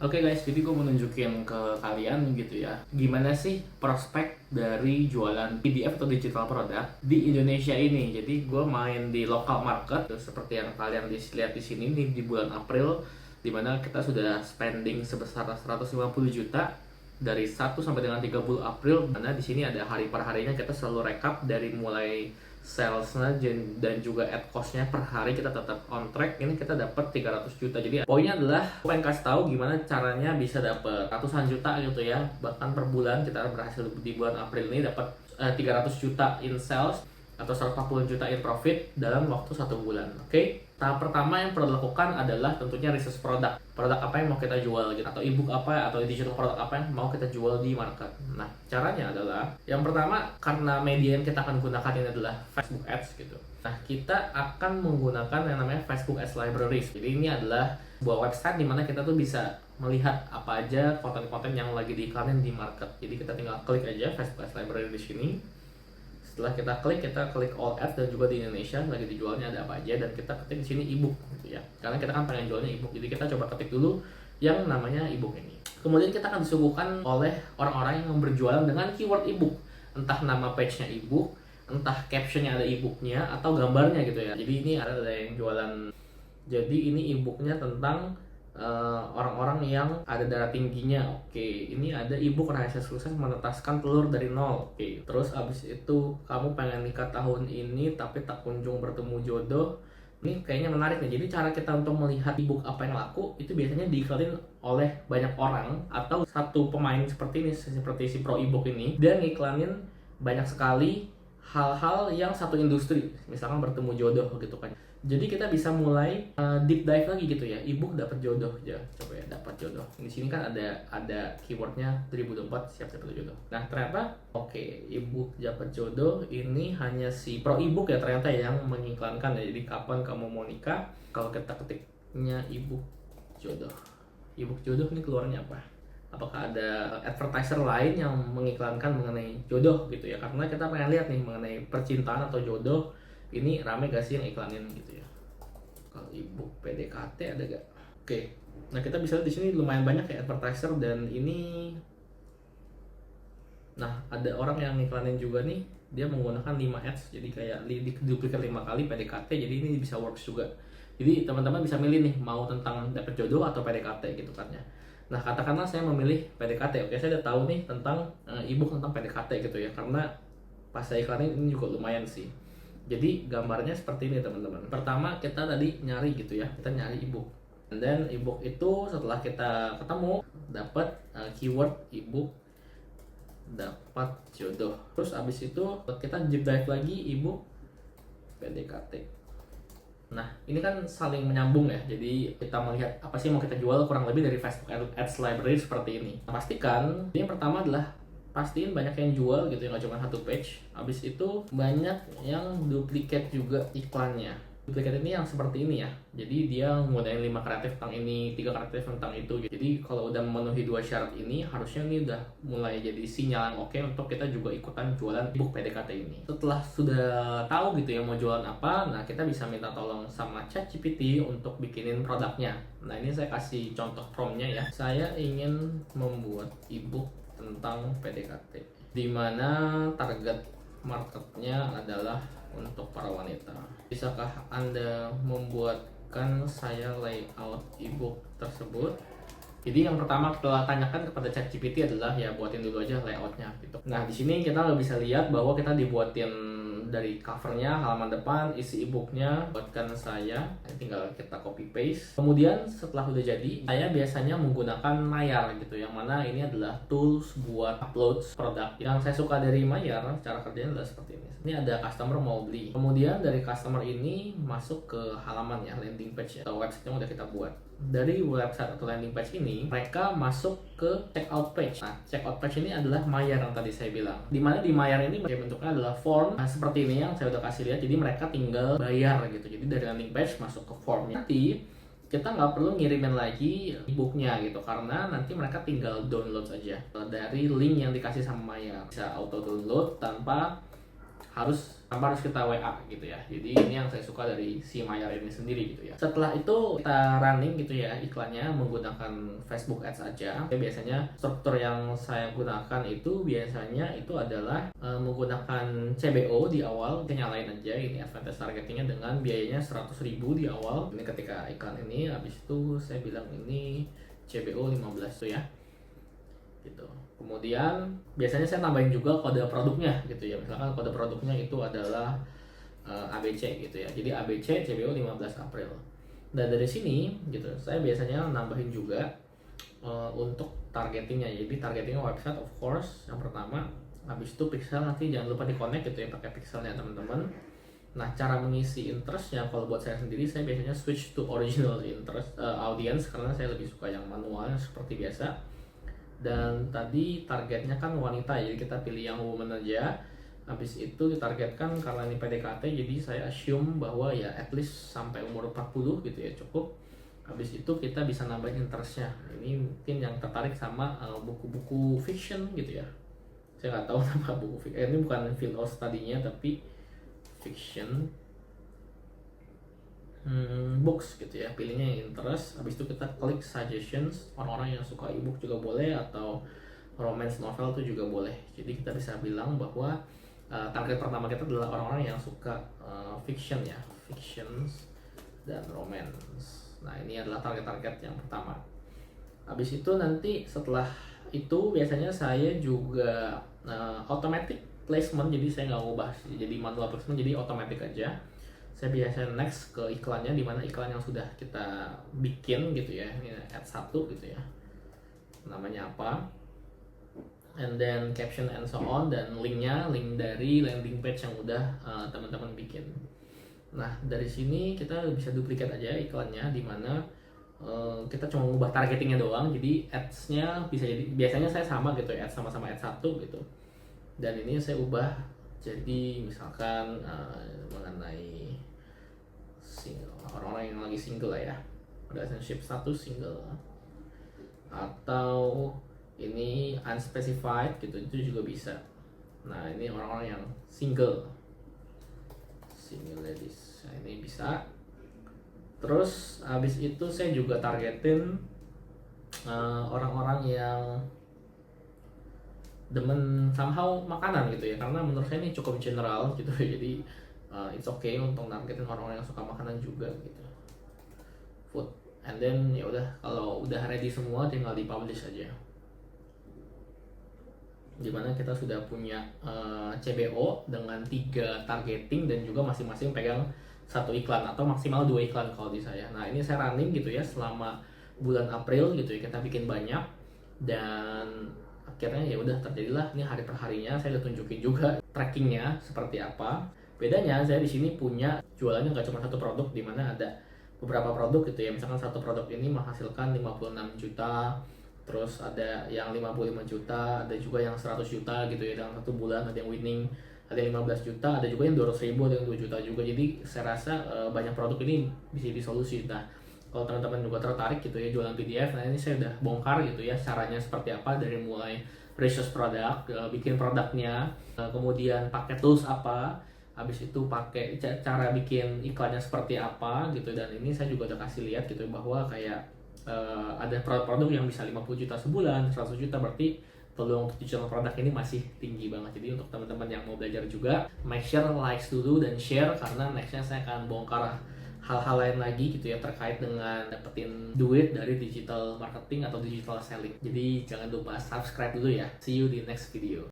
Oke guys, jadi gue mau nunjukin ke kalian gitu ya, gimana sih prospek dari jualan PDF atau digital product di Indonesia ini. Jadi gue main di local market, seperti yang kalian lihat di sini nih di bulan April, dimana kita sudah spending sebesar 150 juta dari 1 sampai dengan 30 April. Karena di sini ada hari per harinya, kita selalu rekap dari mulai salesnya dan juga ad cost-nya per hari kita tetap on track. Ini kita dapat 300 juta. Jadi poinnya adalah aku pengen kasih tahu gimana caranya bisa dapat ratusan juta gitu ya. Bahkan per bulan kita berhasil di bulan April ini dapat 300 juta in sales atau 140 juta in profit dalam waktu 1 bulan. Oke? Tahap pertama yang perlu dilakukan adalah tentunya research produk. Produk apa yang mau kita jual gitu, atau ebook apa atau digital produk apa yang mau kita jual di market. Nah, caranya adalah yang pertama, karena media yang kita akan gunakan ini adalah Facebook Ads gitu. Nah, kita akan menggunakan yang namanya Facebook Ads Libraries. Jadi ini adalah sebuah website di mana kita tuh bisa melihat apa aja konten-konten yang lagi diiklanin di market. Jadi kita tinggal klik aja Facebook Ads Library di sini. Setelah kita klik all ads, dan juga di Indonesia lagi dijualnya ada apa aja, dan kita ketik di sini ebook gitu ya. Karena kita kan pengen jualnya ebook, jadi kita coba ketik dulu yang namanya ebook ini. Kemudian kita akan disuguhkan oleh orang-orang yang berjualan dengan keyword ebook, entah nama page-nya ebook, entah captionnya ada ebooknya atau gambarnya gitu ya. Jadi ini ada yang jualan. Jadi ini ebooknya tentang orang-orang yang ada darah tingginya. Oke, ini ada ebook rahasia sukses menetaskan telur dari nol. Oke, terus abis itu kamu pengen nikah tahun ini tapi tak kunjung bertemu jodoh. Ini kayaknya menarik nih. Jadi cara kita untuk melihat ebook apa yang laku itu biasanya diiklanin oleh banyak orang, atau satu pemain seperti ini, seperti si pro ebook ini, dia ngiklanin banyak sekali hal-hal yang satu industri, misalkan bertemu jodoh gitu kan. Jadi kita bisa mulai deep dive lagi gitu ya. Ebook dapat jodoh ya, coba ya, dapat jodoh. Di sini kan ada keywordnya 2024 siap dapat jodoh. Nah ternyata ebook dapat jodoh ini hanya si pro ebook ya ternyata yang mengiklankan ya. Jadi kapan kamu mau nikah, kalau kita ketiknya ebook jodoh ini keluarnya apa? Apakah ada advertiser lain yang mengiklankan mengenai jodoh gitu ya? Karena kita pengen lihat nih mengenai percintaan atau jodoh ini rame gak sih yang iklanin gitu ya. Kalau ebook PDKT ada gak? Oke. Nah kita bisa lihat di sini lumayan banyak ya advertiser, dan ini nah ada orang yang iklanin juga nih, dia menggunakan 5 ads, jadi kayak duplikat 5 kali PDKT, jadi ini bisa works juga. Jadi teman-teman bisa milih nih mau tentang dapet jodoh atau PDKT gitu kan ya. Nah katakanlah saya memilih PDKT. Oke, saya udah tahu nih tentang ebook tentang PDKT gitu ya, karena pas saya iklanin ini juga lumayan sih. Jadi gambarnya seperti ini teman-teman. Pertama kita tadi nyari gitu ya, kita nyari ebook. Dan ebook itu setelah kita ketemu dapat keyword ebook dapat jodoh. Terus abis itu kita deep dive lagi ebook PDKT. Nah ini kan saling menyambung ya. Jadi kita melihat apa sih yang mau kita jual kurang lebih dari Facebook Ads Library seperti ini. Pastikan ini yang pertama adalah pastiin banyak yang jual gitu ya, nggak cuma satu page. Habis itu banyak yang duplikat juga iklannya. Duplikat ini yang seperti ini ya, jadi dia menggunakan 5 kreatif tentang ini, 3 kreatif tentang itu gitu. Jadi kalau udah memenuhi 2 syarat ini, harusnya ini udah mulai jadi sinyal yang oke untuk kita juga ikutan jualan ebook PDKT ini. Setelah sudah tahu gitu ya mau jualan apa, nah kita bisa minta tolong sama ChatGPT untuk bikinin produknya. Nah ini saya kasih contoh promptnya ya. Saya ingin membuat ebook tentang PDKT, di mana target marketnya adalah untuk para wanita. Bisakah Anda membuatkan saya layout ebook tersebut? Jadi yang pertama kita tanyakan kepada ChatGPT adalah ya buatin dulu aja layoutnya gitu. Nah di sini kita bisa lihat bahwa kita dibuatin dari covernya, halaman depan, isi ebooknya buatkan saya. Tinggal kita copy paste. Kemudian setelah udah jadi, saya biasanya menggunakan Mayar gitu, yang mana ini adalah tools buat upload produk. Yang saya suka dari Mayar, cara kerjanya adalah seperti ini. Ini ada customer mau beli. Kemudian dari customer ini masuk ke halaman ya, landing page ya, atau website yang udah kita buat. Dari website atau landing page ini, mereka masuk ke checkout page. Nah, checkout page ini adalah Mayar yang tadi saya bilang. Dimana di Mayar ini bentuknya adalah form seperti ini yang saya udah kasih lihat. Jadi mereka tinggal bayar gitu. Jadi dari landing page masuk ke formnya. Nanti kita nggak perlu ngirimin lagi ebooknya gitu, karena nanti mereka tinggal download aja dari link yang dikasih sama Mayar. Bisa auto download tanpa tanpa harus kita WA gitu ya. Jadi ini yang saya suka dari si Maillard ini sendiri gitu ya. Setelah itu kita running gitu ya iklannya menggunakan Facebook Ads aja. Biasanya struktur yang saya gunakan itu biasanya itu adalah menggunakan CBO di awal. Kita nyalain aja ini advantage targetingnya dengan biayanya 100.000 di awal. Ini ketika iklan ini, habis itu saya bilang ini CBO 15 tuh ya. Gitu. Kemudian biasanya saya nambahin juga kode produknya gitu ya. Misalkan kode produknya itu adalah ABC gitu ya. Jadi ABC CBO 15 April. Dan dari sini gitu saya biasanya nambahin juga untuk targetingnya. Jadi targetingnya website of course yang pertama. Habis itu pixel nanti jangan lupa di connect gitu ya pakai pixelnya teman-teman. Nah, cara mengisi interestnya kalau buat saya sendiri saya biasanya switch to original interest audience karena saya lebih suka yang manual seperti biasa. Dan tadi targetnya kan wanita, jadi kita pilih yang woman aja. Habis itu ditargetkan karena ini PDKT, jadi saya assume bahwa ya at least sampai umur 40 gitu ya cukup. Habis itu kita bisa nambahin interestnya. Ini mungkin yang tertarik sama buku-buku fiction gitu ya. Saya nggak tahu nama buku fiction. Ini bukan field of study-nya tapi fiction. Books gitu ya, pilihnya yang interest. Habis itu kita klik suggestions, orang-orang yang suka ebook juga boleh atau romance novel itu juga boleh. Jadi kita bisa bilang bahwa target pertama kita adalah orang-orang yang suka fiction ya, fictions dan romance. Nah ini adalah target-target yang pertama. Habis itu nanti setelah itu biasanya saya juga automatic placement, jadi saya nggak ubah jadi manual placement, jadi automatic aja. Saya biasanya next ke iklannya, dimana iklan yang sudah kita bikin gitu ya, ini add 1 gitu ya, namanya apa, and then caption and so on, dan link dari landing page yang udah teman-teman bikin. Nah dari sini kita bisa duplikat aja iklannya, dimana kita cuma mengubah targetingnya doang, jadi ads-nya bisa jadi biasanya saya sama gitu ya, ads sama-sama add 1 gitu, dan ini saya ubah jadi misalkan mengenai orang-orang yang lagi single lah ya, relationship status single, atau ini unspecified gitu, itu juga bisa. Nah ini orang-orang yang single ladies, nah, ini bisa. Terus habis itu saya juga targetin orang-orang yang demen somehow makanan gitu ya, karena menurut saya ini cukup general gitu ya. Jadi it's okay untuk targetin orang-orang yang suka makanan juga gitu, food. And then ya udah, kalau udah ready semua tinggal dipublish aja, dimana kita sudah punya CBO dengan 3 targeting dan juga masing-masing pegang 1 iklan atau maksimal 2 iklan kalau di saya. Nah ini saya running gitu ya selama bulan April gitu ya, kita bikin banyak, dan akhirnya ya udah terjadilah ini hari per harinya. Saya udah tunjukin juga trackingnya seperti apa. Bedanya saya di sini punya jualannya nggak cuma 1 produk, di mana ada beberapa produk gitu ya. Misalkan 1 produk ini menghasilkan 56 juta, terus ada yang 55 juta, ada juga yang 100 juta gitu ya dalam 1 bulan, ada yang winning, ada yang 15 juta, ada juga yang 200.000, ada yang 2 juta juga. Jadi saya rasa banyak produk ini bisa jadi solusi. Nah kalau teman-teman juga tertarik gitu ya jualan PDF, nah ini saya udah bongkar gitu ya caranya seperti apa, dari mulai research produk, bikin produknya, kemudian pakai tools apa, habis itu pakai cara bikin iklannya seperti apa gitu. Dan ini saya juga udah kasih lihat gitu bahwa kayak ada produk-produk yang bisa 50 juta sebulan, 100 juta, berarti peluang untuk digital produk ini masih tinggi banget. Jadi untuk teman-teman yang mau belajar juga, make sure likes dulu dan share, karena nextnya saya akan bongkar hal-hal lain lagi gitu ya terkait dengan dapetin duit dari digital marketing atau digital selling. Jadi jangan lupa subscribe dulu ya. See you di next video.